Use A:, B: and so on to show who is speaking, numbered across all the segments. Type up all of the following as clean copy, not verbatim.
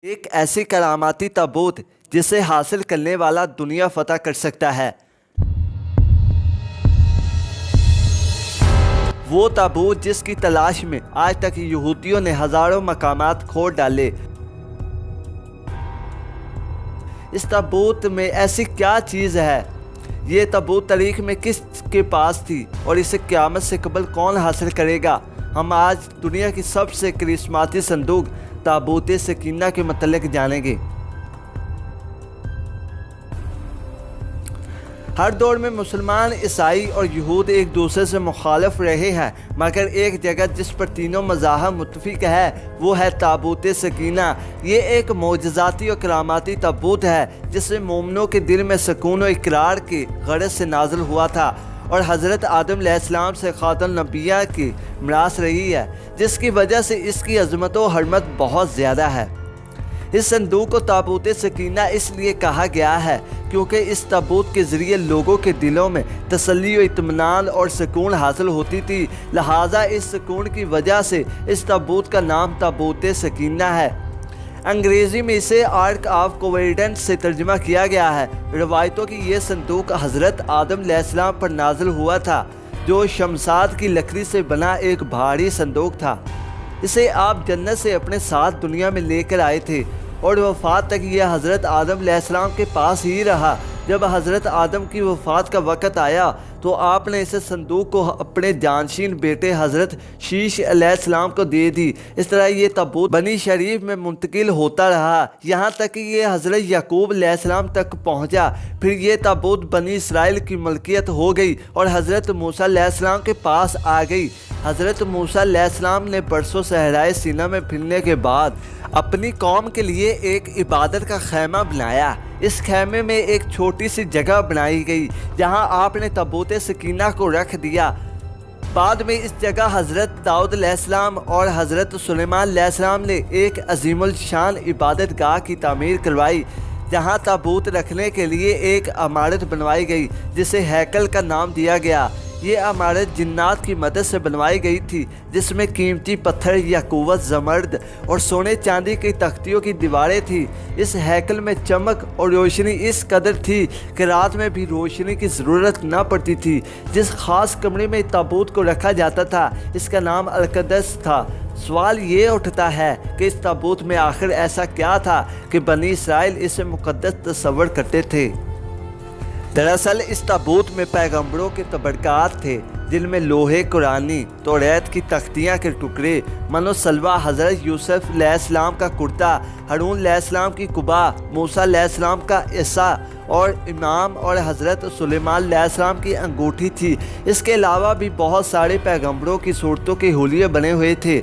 A: ایک ایسی کراماتی تابوت جسے حاصل کرنے والا دنیا فتح کر سکتا ہے۔ وہ تابوت جس کی تلاش میں آج تک یہودیوں نے ہزاروں مقامات کھود ڈالے۔ اس تابوت میں ایسی کیا چیز ہے؟ یہ تابوت تاریخ میں کس کے پاس تھی اور اسے قیامت سے قبل کون حاصل کرے گا؟ ہم آج دنیا کی سب سے کرسماتی صندوق تابوت سکینہ کے متعلق جانیں گے۔ ہر دور میں مسلمان، عیسائی اور یہود ایک دوسرے سے مخالف رہے ہیں، مگر ایک جگہ جس پر تینوں مذاہب متفق ہے وہ ہے تابوت سکینہ۔ یہ ایک معجزاتی اور کراماتی تابوت ہے جسے مومنوں کے دل میں سکون و اقرار کی غرض سے نازل ہوا تھا اور حضرت آدم علیہ السلام سے خاتم الانبیاء کی میراث رہی ہے، جس کی وجہ سے اس کی عظمت و حرمت بہت زیادہ ہے۔ اس صندوق کو تابوت سکینہ اس لیے کہا گیا ہے کیونکہ اس تابوت کے ذریعے لوگوں کے دلوں میں تسلی و اطمینان اور سکون حاصل ہوتی تھی، لہٰذا اس سکون کی وجہ سے اس تابوت کا نام تابوت سکینہ ہے۔ انگریزی میں اسے آرک آف کوویڈنس سے ترجمہ کیا گیا ہے۔ روایتوں کی یہ صندوق حضرت آدم علیہ السلام پر نازل ہوا تھا، جو شمشاد کی لکڑی سے بنا ایک بھاری صندوق تھا۔ اسے آپ جنت سے اپنے ساتھ دنیا میں لے کر آئے تھے اور وفات تک یہ حضرت آدم علیہ السلام کے پاس ہی رہا۔ جب حضرت آدم کی وفات کا وقت آیا تو آپ نے اس صندوق کو اپنے جانشین بیٹے حضرت شیش علیہ السلام کو دے دی۔ اس طرح یہ تابوت بنی شریف میں منتقل ہوتا رہا، یہاں تک کہ یہ حضرت یعقوب علیہ السلام تک پہنچا۔ پھر یہ تابوت بنی اسرائیل کی ملکیت ہو گئی اور حضرت موسیٰ علیہ السلام کے پاس آ گئی۔ حضرت موسیٰ علیہ السلام نے برسوں صحرائے سینا میں پھرنے کے بعد اپنی قوم کے لیے ایک عبادت کا خیمہ بنایا۔ اس خیمے میں ایک چھوٹی سی جگہ بنائی گئی جہاں آپ نے تابوت سکینہ کو رکھ دیا۔ بعد میں اس جگہ حضرت داؤد علیہ السلام اور حضرت سلیمان علیہ السلام نے ایک عظیم الشان عبادت گاہ کی تعمیر کروائی، جہاں تابوت رکھنے کے لیے ایک عمارت بنوائی گئی جسے ہیکل کا نام دیا گیا۔ یہ عمارت جنات کی مدد سے بنوائی گئی تھی، جس میں قیمتی پتھر، یاقوت، زمرد اور سونے چاندی کی تختیوں کی دیواریں تھیں۔ اس ہیکل میں چمک اور روشنی اس قدر تھی کہ رات میں بھی روشنی کی ضرورت نہ پڑتی تھی۔ جس خاص کمرے میں تابوت کو رکھا جاتا تھا اس کا نام القدس تھا۔ سوال یہ اٹھتا ہے کہ اس تابوت میں آخر ایسا کیا تھا کہ بنی اسرائیل اسے مقدس تصور کرتے تھے؟ دراصل اس تابوت میں پیغمبروں کے تبرکات تھے، جن میں لوحے قرآنی، توریت کی تختیاں کے ٹکڑے، من و سلوہ، حضرت یوسف علیہ السلام کا کرتا، ہارون علیہ السلام کی قبا، موسیٰ علیہ السلام کا عصا اور امام اور حضرت سلیمان علیہ السلام کی انگوٹھی تھی۔ اس کے علاوہ بھی بہت سارے پیغمبروں کی صورتوں کے حلیے بنے ہوئے تھے۔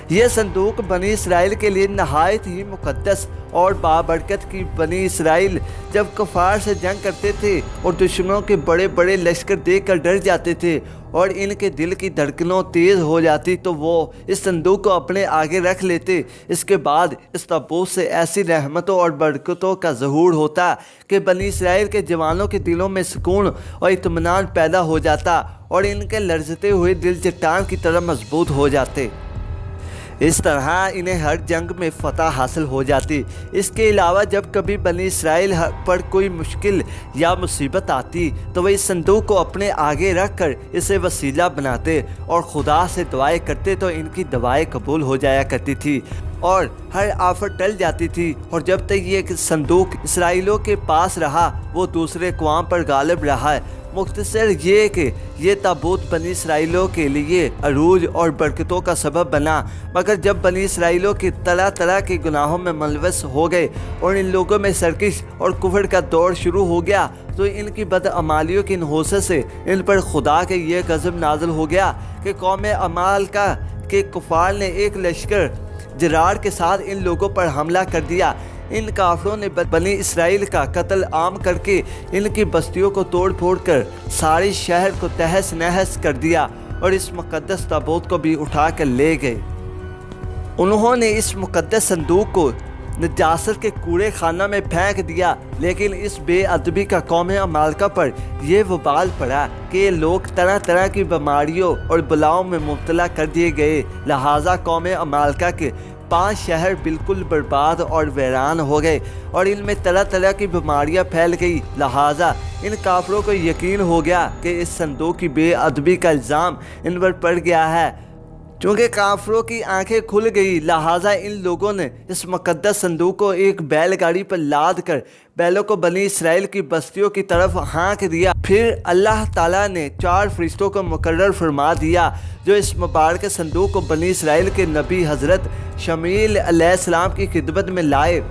A: یہ صندوق بنی اسرائیل کے لیے نہایت ہی مقدس اور بابرکت کی۔ بنی اسرائیل جب کفار سے جنگ کرتے تھے اور دشمنوں کے بڑے بڑے لشکر دیکھ کر ڈر جاتے تھے اور ان کے دل کی دھڑکنوں تیز ہو جاتی تو وہ اس صندوق کو اپنے آگے رکھ لیتے۔ اس کے بعد اس تابوت سے ایسی رحمتوں اور برکتوں کا ظہور ہوتا کہ بنی اسرائیل کے جوانوں کے دلوں میں سکون اور اطمینان پیدا ہو جاتا اور ان کے لرزتے ہوئے دل چٹان کی طرح مضبوط ہو جاتے۔ اس طرح انہیں ہر جنگ میں فتح حاصل ہو جاتی۔ اس کے علاوہ جب کبھی بنی اسرائیل پر کوئی مشکل یا مصیبت آتی تو وہ اس صندوق کو اپنے آگے رکھ کر اسے وسیلہ بناتے اور خدا سے دعائیں کرتے تو ان کی دعائیں قبول ہو جایا کرتی تھی اور ہر آفت ٹل جاتی تھی۔ اور جب تک یہ صندوق اسرائیلیوں کے پاس رہا وہ دوسرے اقوام پر غالب رہا ہے۔ مختصر یہ کہ یہ تابوت بنی اسرائیلیوں کے لیے عروج اور برکتوں کا سبب بنا، مگر جب بنی اسرائیلیوں کی طرح طرح کے گناہوں میں ملوث ہو گئے اور ان لوگوں میں سرکش اور کفر کا دور شروع ہو گیا تو ان کی بدعمالیوں کی نحوست سے ان پر خدا کے یہ غضب نازل ہو گیا کہ قوم عمالقہ کے کفار نے ایک لشکر جرار کے ساتھ ان لوگوں پر حملہ کر دیا۔ ان کافروں نے بنی اسرائیل کا قتل عام کر کے ان کی بستیوں کو توڑ پھوڑ کر سارے شہر کو تہس نہس کر دیا اور اس مقدس تابوت کو بھی اٹھا کر لے گئے۔ انہوں نے اس مقدس صندوق کو نجاست کے کوڑے خانہ میں پھینک دیا، لیکن اس بے ادبی کا قوم عمالقہ پر یہ وبال پڑا کہ یہ لوگ طرح طرح کی بیماریوں اور بلاؤں میں مبتلا کر دیے گئے، لہٰذا قوم عمالقہ کے 5 شہر بالکل برباد اور ویران ہو گئے اور ان میں طرح طرح کی بیماریاں پھیل گئی۔ لہٰذا ان کافروں کو یقین ہو گیا کہ اس صندوق کی بے ادبی کا الزام ان پر پڑ گیا ہے۔ چونکہ کافروں کی آنکھیں کھل گئی، لہٰذا ان لوگوں نے اس مقدس صندوق کو ایک بیل گاڑی پر لاد کر بیلوں کو بنی اسرائیل کی بستیوں کی طرف ہانک دیا۔ پھر اللہ تعالیٰ نے 4 فرشتوں کو مقرر فرما دیا جو اس مبارک صندوق کو بنی اسرائیل کے نبی حضرت شمیل علیہ السلام کی خدمت میں لائے۔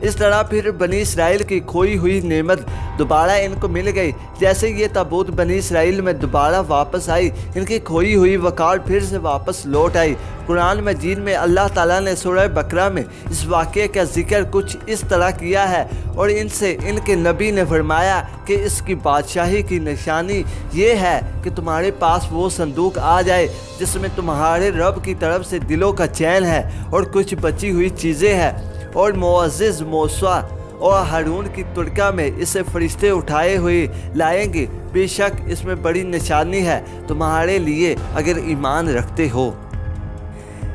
A: اس طرح پھر بنی اسرائیل کی کھوئی ہوئی نعمت دوبارہ ان کو مل گئی۔ جیسے یہ تابوت بنی اسرائیل میں دوبارہ واپس آئی، ان کی کھوئی ہوئی وقار پھر سے واپس لوٹ آئی۔ قرآن مجید میں اللہ تعالیٰ نے سورہ بقرہ میں اس واقعے کا ذکر کچھ اس طرح کیا ہے اور ان سے ان کے نبی نے فرمایا کہ اس کی بادشاہی کی نشانی یہ ہے کہ تمہارے پاس وہ صندوق آ جائے جس میں تمہارے رب کی طرف سے دلوں کا چین ہے اور کچھ بچی ہوئی چیزیں ہیں، اور معزز موسیٰ اور ہارون کی ترکہ میں اسے فرشتے اٹھائے ہوئے لائیں گے۔ بے شک اس میں بڑی نشانی ہے تمہارے لیے اگر ایمان رکھتے ہو۔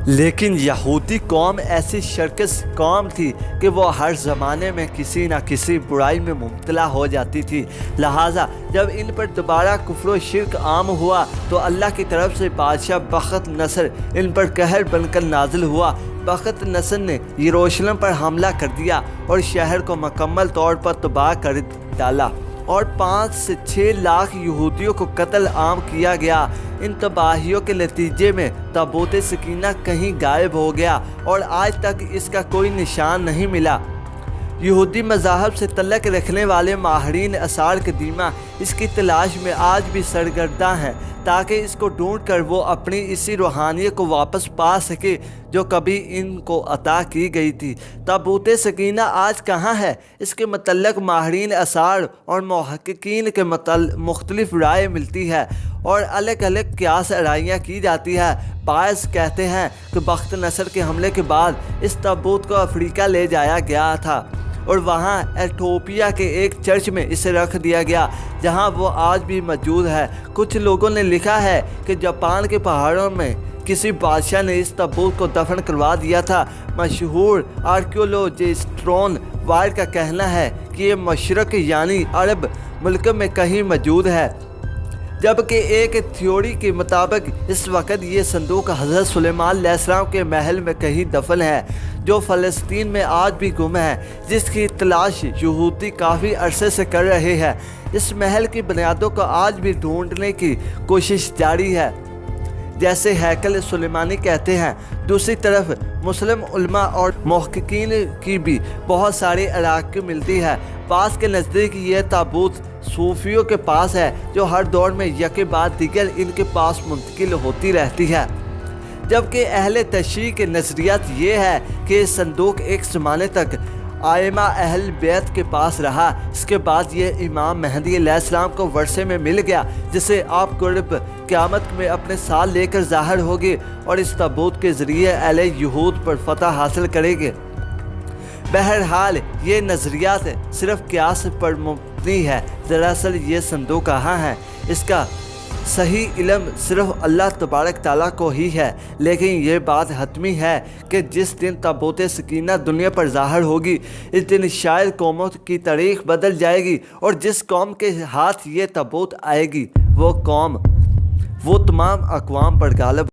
A: لیکن یہودی قوم ایسی شرکس قوم تھی کہ وہ ہر زمانے میں کسی نہ کسی برائی میں مبتلا ہو جاتی تھی۔ لہٰذا جب ان پر دوبارہ کفر و شرک عام ہوا تو اللہ کی طرف سے بادشاہ بخت نصر ان پر قہر بن کر نازل ہوا۔ بخت نصر نے یروشلم پر حملہ کر دیا اور شہر کو مکمل طور پر تباہ کر ڈالا اور 5 سے 6 لاکھ یہودیوں کو قتل عام کیا گیا۔ ان تباہیوں کے نتیجے میں تابوت سکینہ کہیں غائب ہو گیا اور آج تک اس کا کوئی نشان نہیں ملا۔ یہودی مذاہب سے تعلق رکھنے والے ماہرین آثار قدیمہ اس کی تلاش میں آج بھی سرگرداں ہیں تاکہ اس کو ڈھونڈ کر وہ اپنی اسی روحانیت کو واپس پا سکے جو کبھی ان کو عطا کی گئی تھی۔ تابوت سکینہ آج کہاں ہے؟ اس کے متعلق ماہرین آثار اور محققین کے مختلف رائے ملتی ہے اور الگ الگ قیاس آرائیاں کی جاتی ہے۔ بعض کہتے ہیں کہ بخت نصر کے حملے کے بعد اس تابوت کو افریقہ لے جایا گیا تھا اور وہاں ایتھوپیا کے ایک چرچ میں اسے رکھ دیا گیا جہاں وہ آج بھی موجود ہے۔ کچھ لوگوں نے لکھا ہے کہ جاپان کے پہاڑوں میں کسی بادشاہ نے اس تابوت کو دفن کروا دیا تھا۔ مشہور آرکیولوجسٹ رون وائر کا کہنا ہے کہ یہ مشرق یعنی عرب ملک میں کہیں موجود ہے، جبکہ ایک تھیوری کے مطابق اس وقت یہ صندوق حضرت سلیمان علیہ السلام کے محل میں کہیں دفن ہے جو فلسطین میں آج بھی گم ہے، جس کی تلاش یہودی کافی عرصے سے کر رہے ہیں۔ اس محل کی بنیادوں کو آج بھی ڈھونڈنے کی کوشش جاری ہے جیسے ہیکل سلیمانی کہتے ہیں۔ دوسری طرف مسلم علماء اور محققین کی بھی بہت ساری علاقے ملتی ہے۔ بعض کے نزدیک یہ تابوت صوفیوں کے پاس ہے جو ہر دور میں یکے بعد دیگر ان کے پاس منتقل ہوتی رہتی ہے، جبکہ اہل تشیع کے نظریات یہ ہے کہ یہ صندوق ایک زمانے تک ائمہ اہل بیت کے پاس رہا۔ اس کے بعد یہ امام مہدی علیہ السلام کو ورثے میں مل گیا جسے آپ قرب قیامت میں اپنے ساتھ لے کر ظاہر ہوگے اور اس تابوت کے ذریعے اہل یہود پر فتح حاصل کریں گے۔ بہرحال یہ نظریات صرف قیاس پر مبنی ہے۔ دراصل یہ صندوق کہاں ہے اس کا صحیح علم صرف اللہ تبارک تعالیٰ کو ہی ہے، لیکن یہ بات حتمی ہے کہ جس دن تابوت سکینہ دنیا پر ظاہر ہوگی اس دن شاید قوموں کی تاریخ بدل جائے گی، اور جس قوم کے ہاتھ یہ تابوت آئے گی وہ قوم وہ تمام اقوام پر غالب